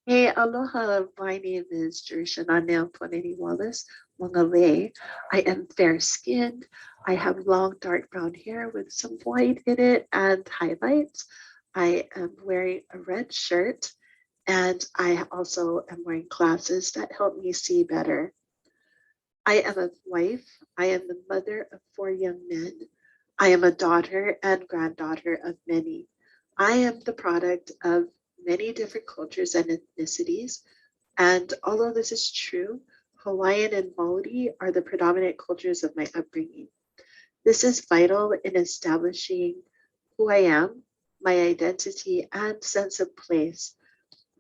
Hey, aloha. My name is Jerusha Nanea Puanani Wallace, Magalei. I am fair-skinned. I have long dark brown hair with some white in it and highlights. I am wearing a red shirt, and I also am wearing glasses that help me see better. I am a wife. I am the mother of four young men. I am a daughter and granddaughter of many. I am the product of many different cultures and ethnicities. And although this is true, Hawaiian and Maori are the predominant cultures of my upbringing. This is vital in establishing who I am, my identity, and sense of place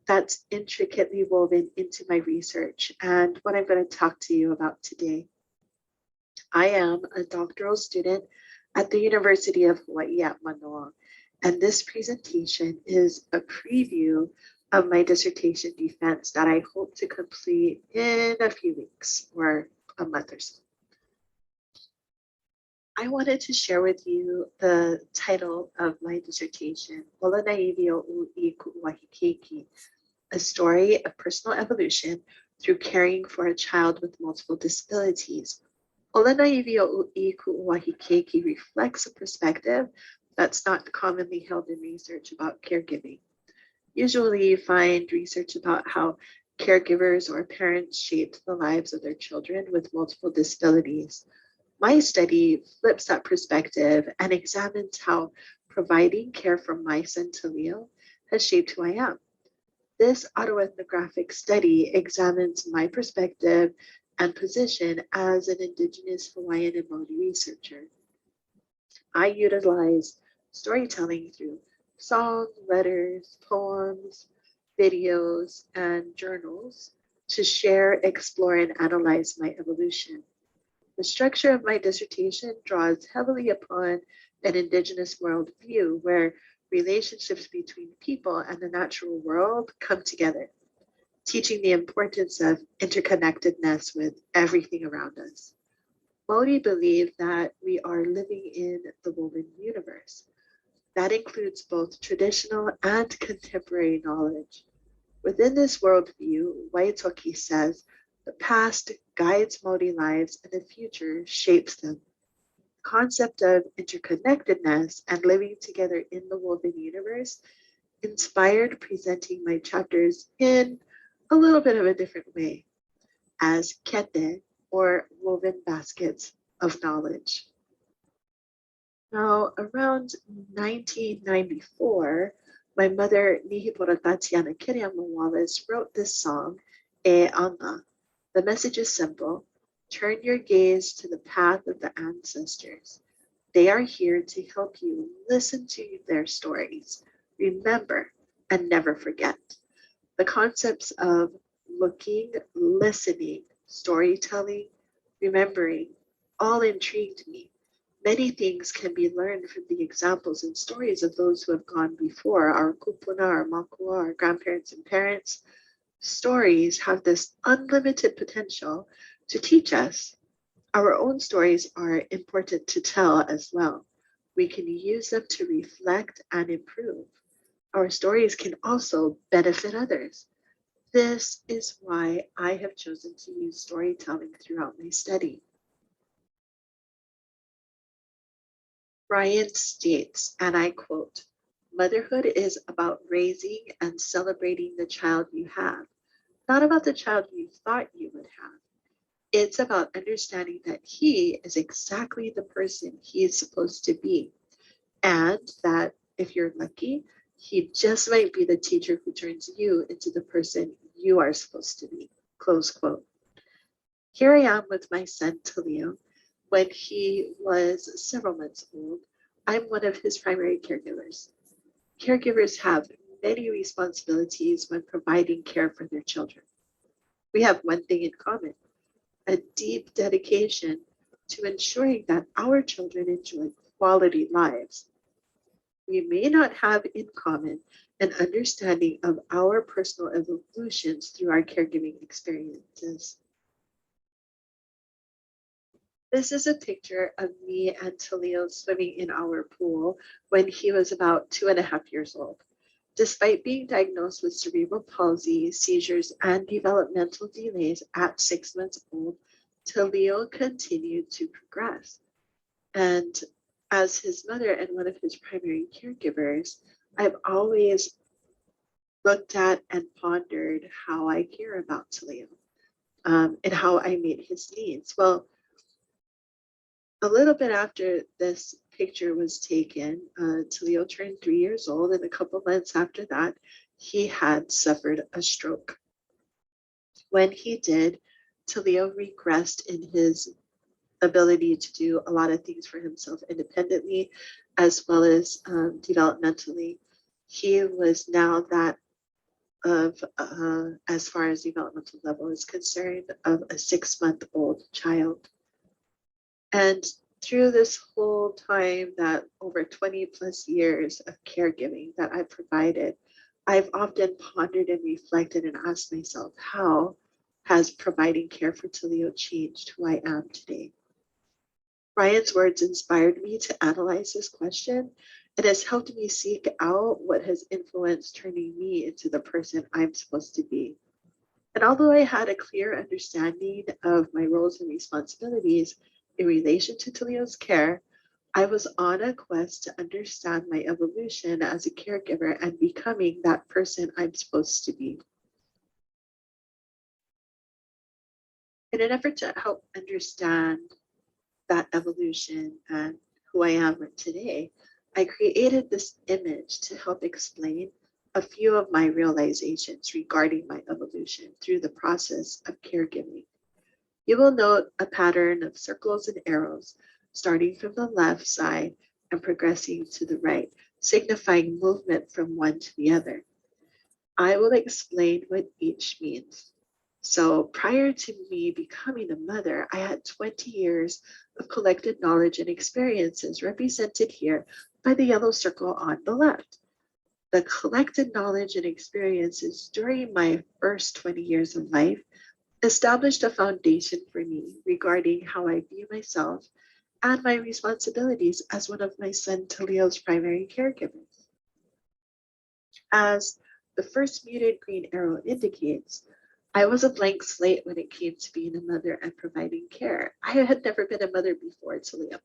that's intricately woven into my research and what I'm going to talk to you about today. I am a doctoral student at the University of Hawaii at Manoa, and this presentation is a preview of my dissertation defense that I hope to complete in a few weeks or a month or so. I wanted to share with you the title of my dissertation, Wallace Wahi Keiki, a story of personal evolution through caring for a child with multiple disabilities. Wahi Keiki reflects a perspective that's not commonly held in research about caregiving. Usually, you find research about how caregivers or parents shaped the lives of their children with multiple disabilities. My study flips that perspective and examines how providing care for my son Talio has shaped who I am. This autoethnographic study examines my perspective and position as an Indigenous Hawaiian and Maori researcher. I utilize storytelling through song, letters, poems, videos, and journals to share, explore, and analyze my evolution. The structure of my dissertation draws heavily upon an Indigenous worldview where relationships between people and the natural world come together, teaching the importance of interconnectedness with everything around us. Maori believe that we are living in the woven universe. That includes both traditional and contemporary knowledge. Within this worldview, Waitoki says the past guides Maori lives and the future shapes them. The concept of interconnectedness and living together in the woven universe inspired presenting my chapters in a little bit of a different way as kete, or woven baskets of knowledge. Now, around 1994, my mother, Nihipora Tatiana Kiriama Wallace, wrote this song, E Ana. The message is simple. Turn your gaze to the path of the ancestors. They are here to help you listen to their stories, remember, and never forget. The concepts of looking, listening, storytelling, remembering all intrigued me. Many things can be learned from the examples and stories of those who have gone before, our kupuna, our makua, our grandparents and parents. Stories have this unlimited potential to teach us. Our own stories are important to tell as well. We can use them to reflect and improve. Our stories can also benefit others. This is why I have chosen to use storytelling throughout my study. Ryan states, and I quote, "Motherhood is about raising and celebrating the child you have, not about the child you thought you would have. It's about understanding that he is exactly the person he is supposed to be, and that if you're lucky, he just might be the teacher who turns you into the person you are supposed to be." Close quote. Here I am with my son Talio. When he was several months old, I'm one of his primary caregivers. Caregivers have many responsibilities when providing care for their children. We have one thing in common: a deep dedication to ensuring that our children enjoy quality lives. We may not have in common an understanding of our personal evolutions through our caregiving experiences. This is a picture of me and Talio swimming in our pool when he was about 2.5 years old. Despite being diagnosed with cerebral palsy, seizures, and developmental delays at 6 months old, Taleo continued to progress. And as his mother and one of his primary caregivers, I've always looked at and pondered how I care about Taleo, and how I meet his needs. Well, a little bit after this picture was taken, Taleo turned 3 years old, and a couple months after that, he had suffered a stroke. When he did, Taleo regressed in his ability to do a lot of things for himself independently, as well as developmentally. He was now that of, as far as developmental level is concerned, of a 6-month-old child. And through this whole time, that over 20 plus years of caregiving that I've provided, I've often pondered and reflected and asked myself, how has providing care for Taleo changed who I am today? Ryan's words inspired me to analyze this question. It has helped me seek out what has influenced turning me into the person I'm supposed to be. And although I had a clear understanding of my roles and responsibilities in relation to Taleo's care, I was on a quest to understand my evolution as a caregiver and becoming that person I'm supposed to be. In an effort to help understand that evolution and who I am today, I created this image to help explain a few of my realizations regarding my evolution through the process of caregiving. You will note a pattern of circles and arrows starting from the left side and progressing to the right, signifying movement from one to the other. I will explain what each means. So prior to me becoming a mother, I had 20 years of collected knowledge and experiences represented here by the yellow circle on the left. The collected knowledge and experiences during my first 20 years of life established a foundation for me regarding how I view myself and my responsibilities as one of my son Taleo's primary caregivers. As the first muted green arrow indicates, I was a blank slate when it came to being a mother and providing care. I had never been a mother before Taleo.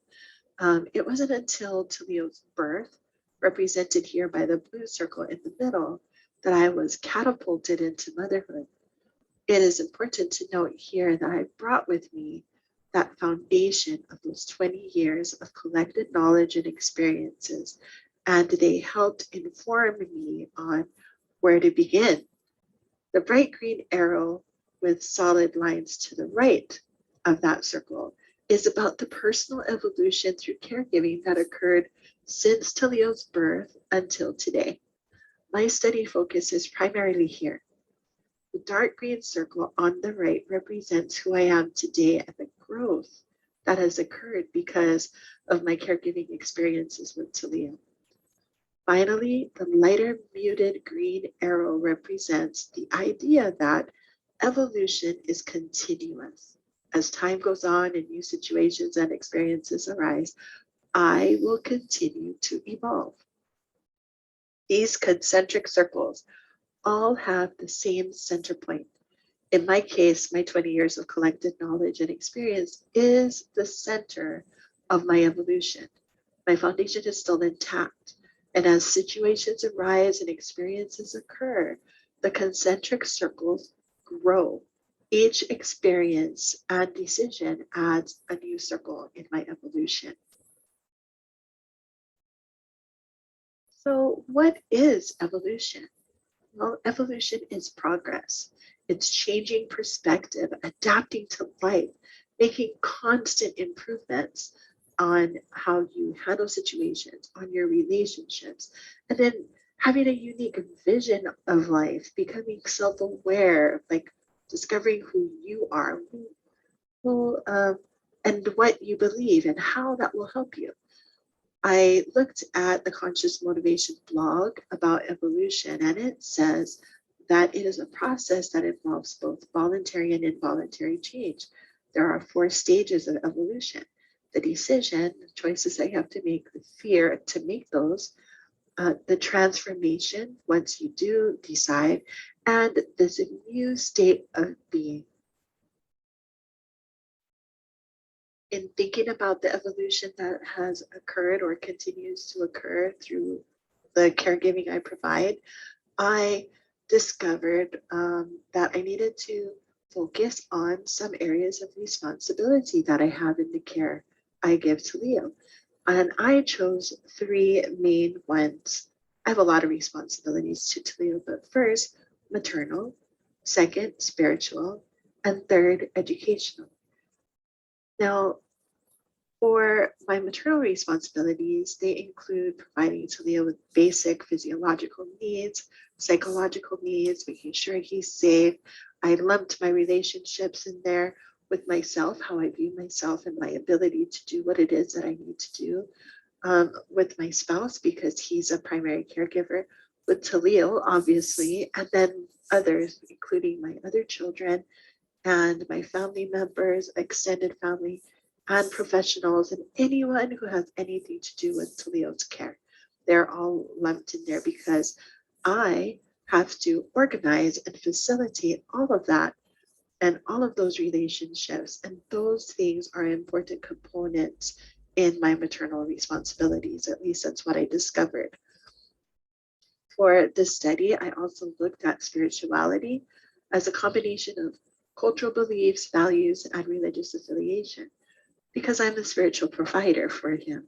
It wasn't until Taleo's birth, represented here by the blue circle in the middle, that I was catapulted into motherhood. It is important to note here that I brought with me that foundation of those 20 years of collected knowledge and experiences, and they helped inform me on where to begin. The bright green arrow with solid lines to the right of that circle is about the personal evolution through caregiving that occurred since Taleo's birth until today. My study focus is primarily here. The dark green circle on the right represents who I am today and the growth that has occurred because of my caregiving experiences with Taleo. Finally, the lighter muted green arrow represents the idea that evolution is continuous. As time goes on and new situations and experiences arise, I will continue to evolve. These concentric circles all have the same center point. In my case, my 20 years of collected knowledge and experience is the center of my evolution. My foundation is still intact. And as situations arise and experiences occur, the concentric circles grow. Each experience and decision adds a new circle in my evolution. So, what is evolution? Well, evolution is progress. It's changing perspective, adapting to life, making constant improvements on how you handle situations, on your relationships, and then having a unique vision of life, becoming self-aware, like discovering who you are, and what you believe, and how that will help you. I looked at the Conscious Motivation blog about evolution, and it says that it is a process that involves both voluntary and involuntary change. There are 4 stages of evolution: the decision, the choices I have to make, the fear to make those, the transformation once you do decide, and this new state of being. In thinking about the evolution that has occurred or continues to occur through the caregiving I provide, I discovered that I needed to focus on some areas of responsibility that I have in the care I give to Leo. And I chose three main ones. I have a lot of responsibilities to Leo, but first, maternal, second, spiritual, and third, educational. Now, for my maternal responsibilities, they include providing Leo with basic physiological needs, psychological needs, making sure he's safe. I lumped my relationships in there with myself, how I view myself and my ability to do what it is that I need to do, with my spouse, because he's a primary caregiver, with Talil, obviously, and then others, including my other children and my family members, extended family, and professionals, and anyone who has anything to do with Talil's care. They're all lumped in there because I have to organize and facilitate all of that and all of those relationships. And those things are important components in my maternal responsibilities. At least that's what I discovered. For this study, I also looked at spirituality as a combination of cultural beliefs, values, and religious affiliation, because I'm the spiritual provider for him.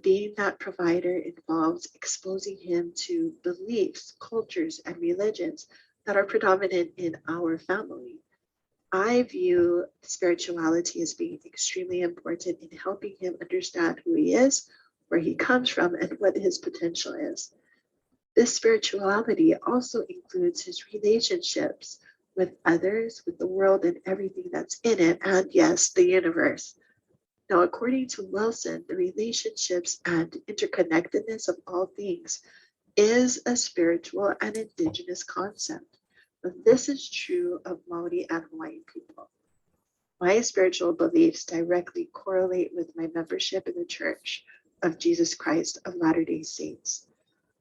Being that provider involves exposing him to beliefs, cultures, and religions that are predominant in our family. I view spirituality as being extremely important in helping him understand who he is, where he comes from, and what his potential is. This spirituality also includes his relationships with others, with the world, and everything that's in it, and yes, the universe. Now, according to Wilson, the relationships and interconnectedness of all things is a spiritual and indigenous concept. But this is true of Maori and Hawaiian people. My spiritual beliefs directly correlate with my membership in the Church of Jesus Christ of Latter-day Saints.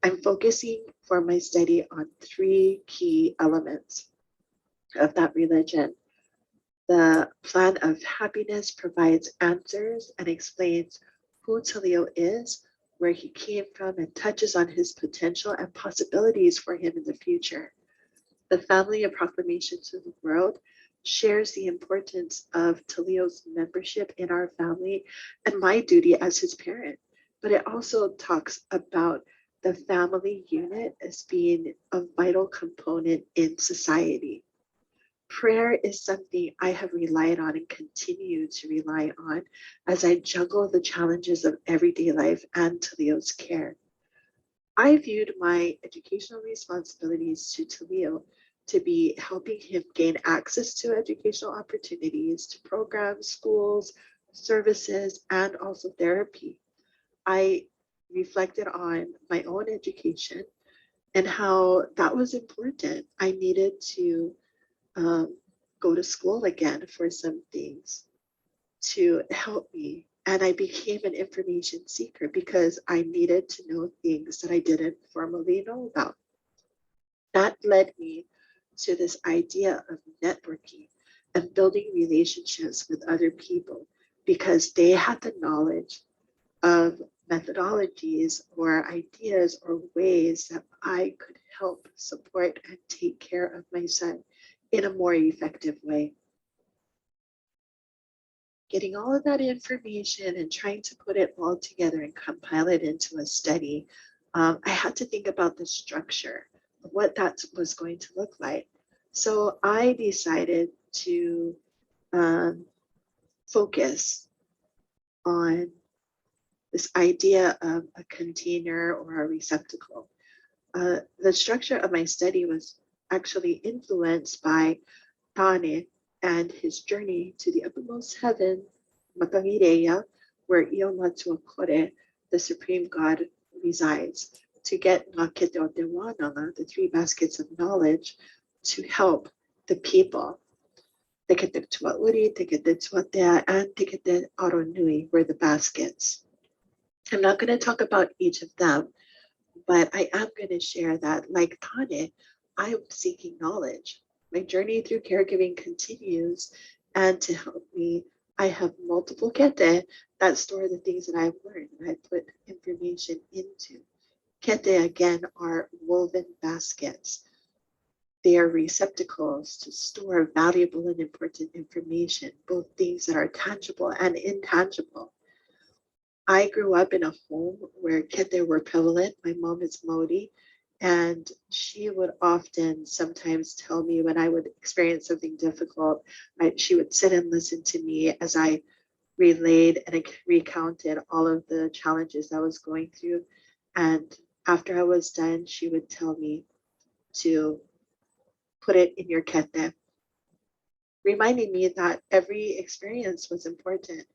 I'm focusing for my study on three key elements of that religion. The plan of happiness provides answers and explains who Talio is, where he came from, and touches on his potential and possibilities for him in the future. The family of proclamation to the world shares the importance of Talio's membership in our family and my duty as his parent, but it also talks about the family unit as being a vital component in society. Prayer is something I have relied on and continue to rely on as I juggle the challenges of everyday life and Talio's care. I viewed my educational responsibilities to Talio to be helping him gain access to educational opportunities, to programs, schools, services, and also therapy. I reflected on my own education and how that was important. I needed to go to school again for some things to help me. And I became an information seeker because I needed to know things that I didn't formally know about. That led me to this idea of networking and building relationships with other people because they had the knowledge of methodologies or ideas or ways that I could help support and take care of my son in a more effective way. Getting all of that information and trying to put it all together and compile it into a study, I had to think about the structure of what that was going to look like. So I decided to focus on this idea of a container or a receptacle. The structure of my study was actually influenced by Nānea and his journey to the uppermost heaven, Magalei, where Iomatua, the supreme God, resides, to get Ngakete Te Wānanga, the three baskets of knowledge, to help the people. Tekete Tuauri, Tekete Tuatea, and Tekete Aronui were the baskets. I'm not going to talk about each of them, But I am going to share that, like Tane, I'm seeking knowledge. My journey through caregiving continues, and to help me, I have multiple kete that store the things that I've learned and I put information into. Kete, again, are woven baskets. They are receptacles to store valuable and important information, both things that are tangible and intangible. I grew up in a home where kete were prevalent. My mom is Maori, and she would often sometimes tell me when I would experience something difficult, she would sit and listen to me as I relayed and recounted all of the challenges I was going through. And after I was done, she would tell me to put it in your kete, reminding me that every experience was important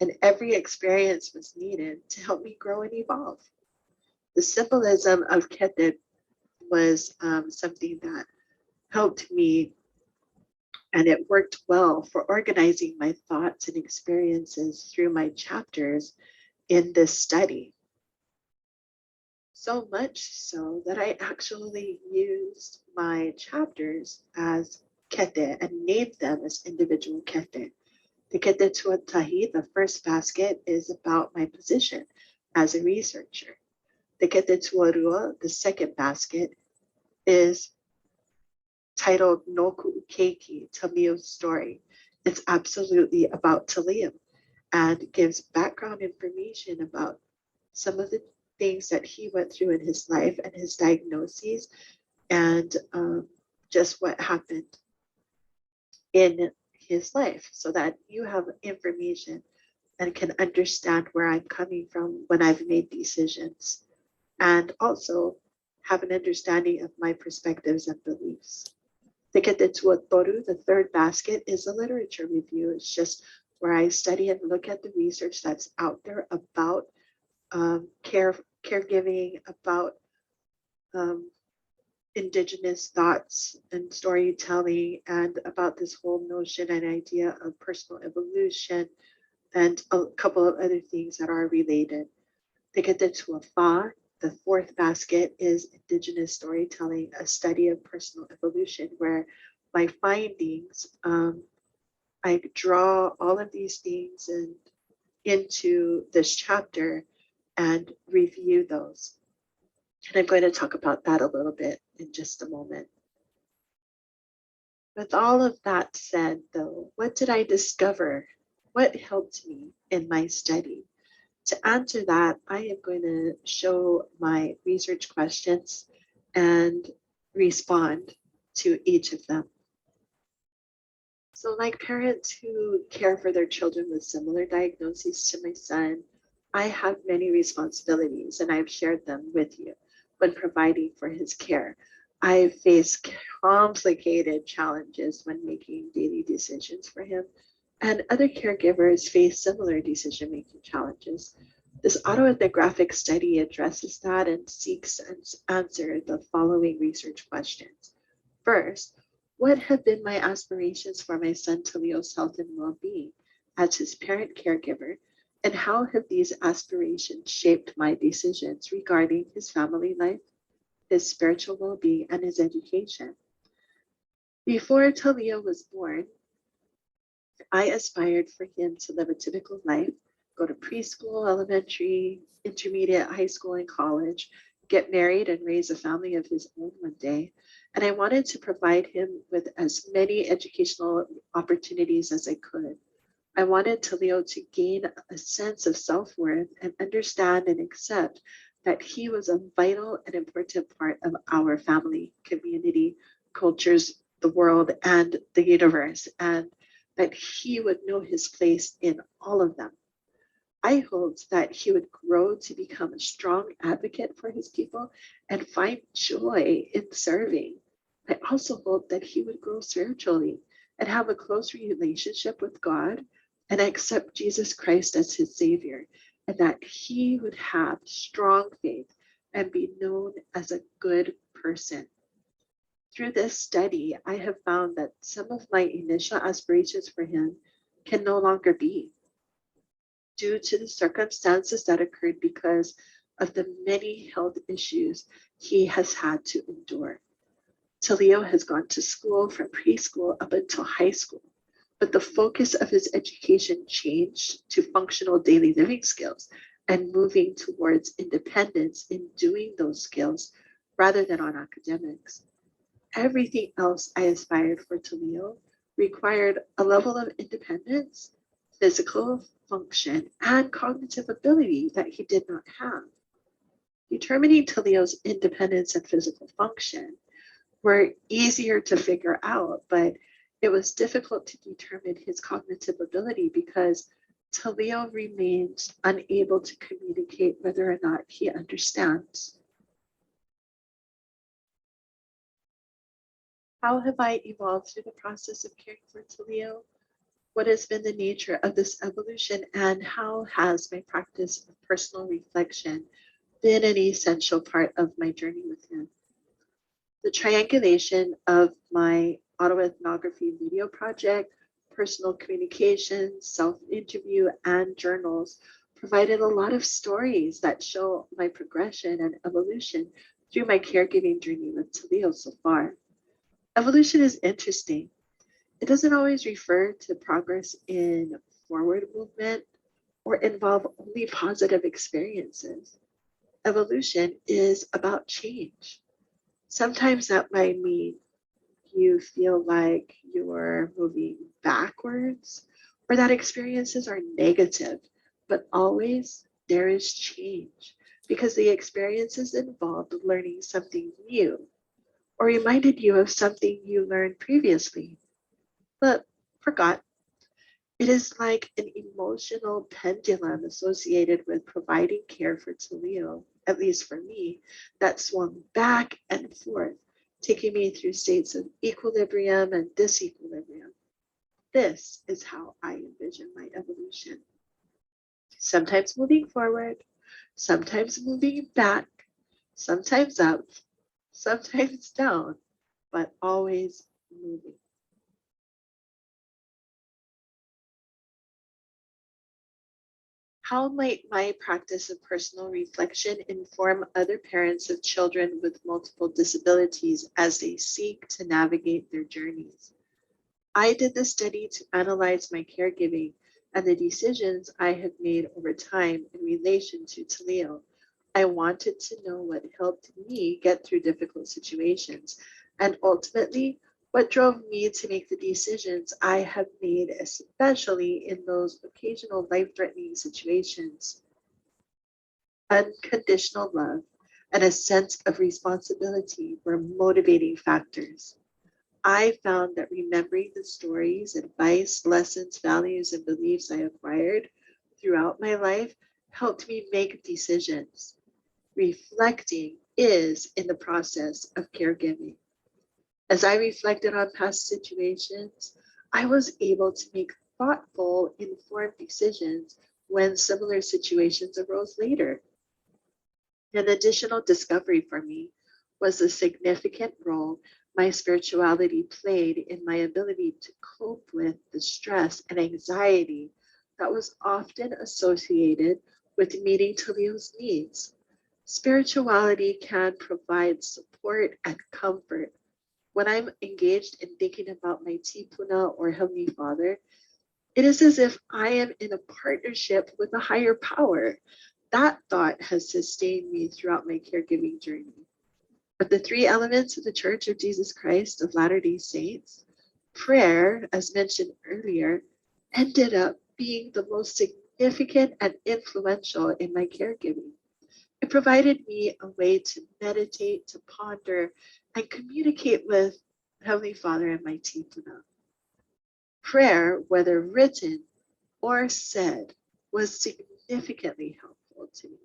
and every experience was needed to help me grow and evolve. The symbolism of kete was something that helped me, and it worked well for organizing my thoughts and experiences through my chapters in this study. So much so that I actually used my chapters as kete and named them as individual kete. The kete tuatahi, the first basket, is about my position as a researcher. The kete tuarua, the second basket, is titled No Kuʻu Keiki, Talia's story. It's absolutely about Talia and gives background information about some of the things that he went through in his life and his diagnoses, and just what happened in his life, so that you have information and can understand where I'm coming from when I've made decisions, and also have an understanding of my perspectives and beliefs. Toru, the third basket, is a literature review. It's just where I study and look at the research that's out there about caregiving, about um, indigenous thoughts and storytelling, and about this whole notion and idea of personal evolution, and a couple of other things that are related. Teketetuafa, the fourth basket, is Indigenous storytelling, a study of personal evolution, where my findings, I draw all of these things into this chapter and review those. And I'm going to talk about that a little bit in just a moment. With all of that said, though, what did I discover? What helped me in my study? To answer that, I am going to show my research questions and respond to each of them. So, like parents who care for their children with similar diagnoses to my son, I have many responsibilities, and I've shared them with you when providing for his care. I face complicated challenges when making daily decisions for him, and other caregivers face similar decision-making challenges. This autoethnographic study addresses that and seeks to answer the following research questions. First, what have been my aspirations for my son Talio's health and well-being as his parent caregiver, and how have these aspirations shaped my decisions regarding his family life, his spiritual well-being, and his education? Before Talio was born, I aspired for him to live a typical life, go to preschool, elementary, intermediate, high school, and college, get married, and raise a family of his own one day. And I wanted to provide him with as many educational opportunities as I could. I wanted Talio to gain a sense of self-worth and understand and accept that he was a vital and important part of our family, community, cultures, the world, and the universe, and that he would know his place in all of them. I hoped that he would grow to become a strong advocate for his people and find joy in serving. I also hoped that he would grow spiritually and have a close relationship with God and accept Jesus Christ as his Savior, and that he would have strong faith and be known as a good person. Through this study, I have found that some of my initial aspirations for him can no longer be due to the circumstances that occurred because of the many health issues he has had to endure. Talio has gone to school from preschool up until high school, but the focus of his education changed to functional daily living skills and moving towards independence in doing those skills rather than on academics. Everything else I aspired for Talio required a level of independence, physical function, and cognitive ability that he did not have. Determining Talio's independence and physical function were easier to figure out, but it was difficult to determine his cognitive ability because Talio remains unable to communicate whether or not he understands. How have I evolved through the process of caring for Talio? What has been the nature of this evolution, and how has my practice of personal reflection been an essential part of my journey with him? The triangulation of my autoethnography video project, personal communication, self-interview, and journals provided a lot of stories that show my progression and evolution through my caregiving journey with Talio so far. Evolution is interesting. It doesn't always refer to progress in forward movement or involve only positive experiences. Evolution is about change. Sometimes that might mean you feel like you're moving backwards or that experiences are negative, but always there is change because the experiences involved learning something new or reminded you of something you learned previously but forgot. It is like an emotional pendulum associated with providing care for Talio, at least for me, that swung back and forth, taking me through states of equilibrium and disequilibrium. This is how I envision my evolution. Sometimes moving forward, sometimes moving back, sometimes up, sometimes down, but always moving. How might my practice of personal reflection inform other parents of children with multiple disabilities as they seek to navigate their journeys? I did this study to analyze my caregiving and the decisions I have made over time in relation to Talio. I wanted to know what helped me get through difficult situations and ultimately what drove me to make the decisions I have made, especially in those occasional life-threatening situations. Unconditional love and a sense of responsibility were motivating factors. I found that remembering the stories, advice, lessons, values, and beliefs I acquired throughout my life helped me make decisions. Reflecting is in the process of caregiving. As I reflected on past situations, I was able to make thoughtful, informed decisions when similar situations arose later. An additional discovery for me was the significant role my spirituality played in my ability to cope with the stress and anxiety that was often associated with meeting Talio's needs. Spirituality can provide support and comfort. When I'm engaged in thinking about my tipuna or Heavenly Father, it is as if I am in a partnership with a higher power. That thought has sustained me throughout my caregiving journey. But the three elements of the Church of Jesus Christ of Latter-day Saints, prayer, as mentioned earlier, ended up being the most significant and influential in my caregiving. It provided me a way to meditate, to ponder, and communicate with Heavenly Father and my tipuna. Prayer, whether written or said, was significantly helpful to me.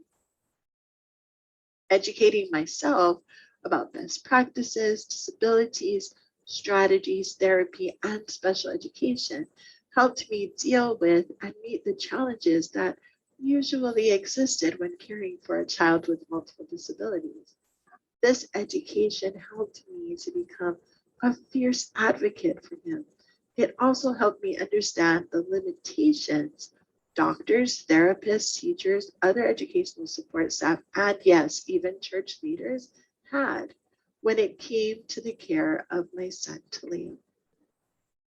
Educating myself about best practices, disabilities, strategies, therapy, and special education helped me deal with and meet the challenges that usually existed when caring for a child with multiple disabilities. This education helped me to become a fierce advocate for him. It also helped me understand the limitations doctors, therapists, teachers, other educational support staff, and yes, even church leaders had when it came to the care of my son, Talia.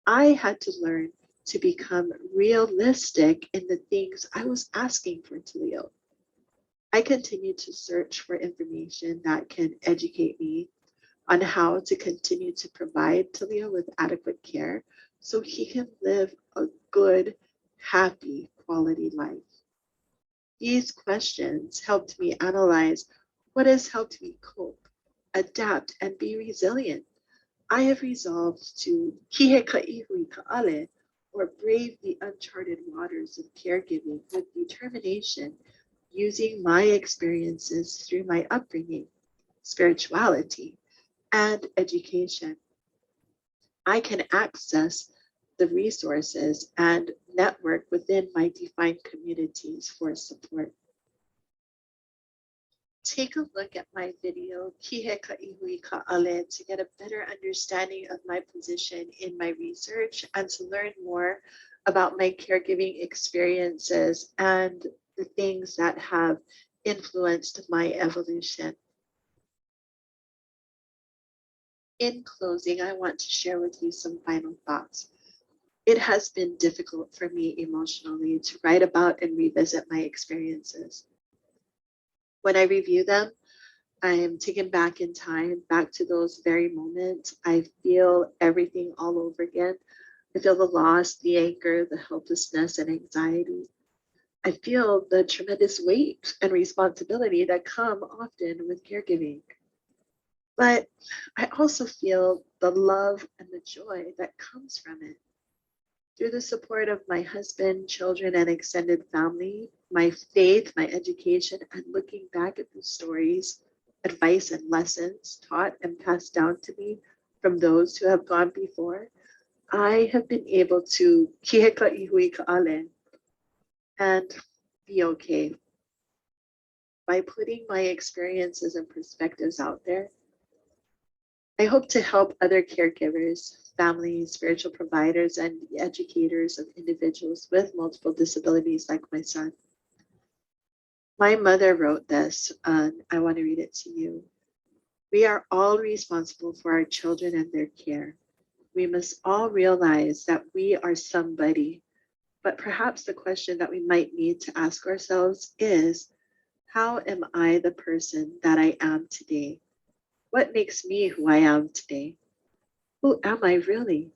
I had to learn to become realistic in the things I was asking for Talia. I continued to search for information that can educate me on how to continue to provide Talia with adequate care so he can live a good, happy, quality life. These questions helped me analyze what has helped me cope, adapt, and be resilient. I have resolved to kihe ka'ihui ka'ale, or brave the uncharted waters of caregiving with determination, using my experiences through my upbringing, spirituality, and education. I can access the resources and network within my defined communities for support. Take a look at my video, Kihe Ka'ihui Ka'ale, to get a better understanding of my position in my research and to learn more about my caregiving experiences and the things that have influenced my evolution. In closing, I want to share with you some final thoughts. It has been difficult for me emotionally to write about and revisit my experiences. When I review them, I am taken back in time, back to those very moments. I feel everything all over again. I feel the loss, the anger, the helplessness, and anxiety. I feel the tremendous weight and responsibility that come often with caregiving. But I also feel the love and the joy that comes from it. Through the support of my husband, children, and extended family, my faith, my education, and looking back at the stories, advice, and lessons taught and passed down to me from those who have gone before, I have been able to kiheka ihui ka'ale and be okay. By putting my experiences and perspectives out there, I hope to help other caregivers, families, spiritual providers, and educators of individuals with multiple disabilities like my son. My mother wrote this, and I want to read it to you. We are all responsible for our children and their care. We must all realize that we are somebody, but perhaps the question that we might need to ask ourselves is, how am I the person that I am today? What makes me who I am today? Who am I really?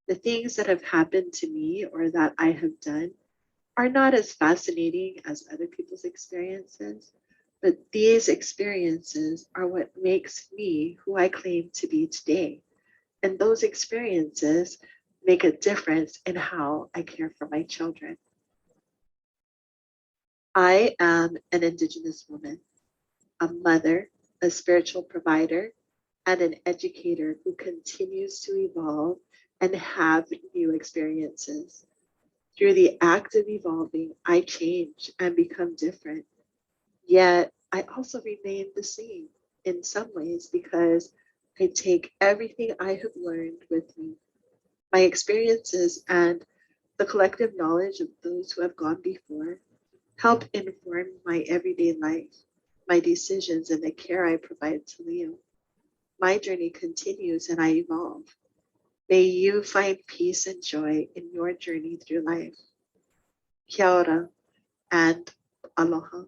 The things that have happened to me or that I have done are not as fascinating as other people's experiences, but these experiences are what makes me who I claim to be today. And those experiences make a difference in how I care for my children. I am an Indigenous woman, a mother, a spiritual provider, and an educator who continues to evolve and have new experiences. Through the act of evolving, I change and become different. Yet I also remain the same in some ways because I take everything I have learned with me. My experiences and the collective knowledge of those who have gone before help inform my everyday life, my decisions, and the care I provide to Leo. My journey continues and I evolve. May you find peace and joy in your journey through life. Kia ora and aloha.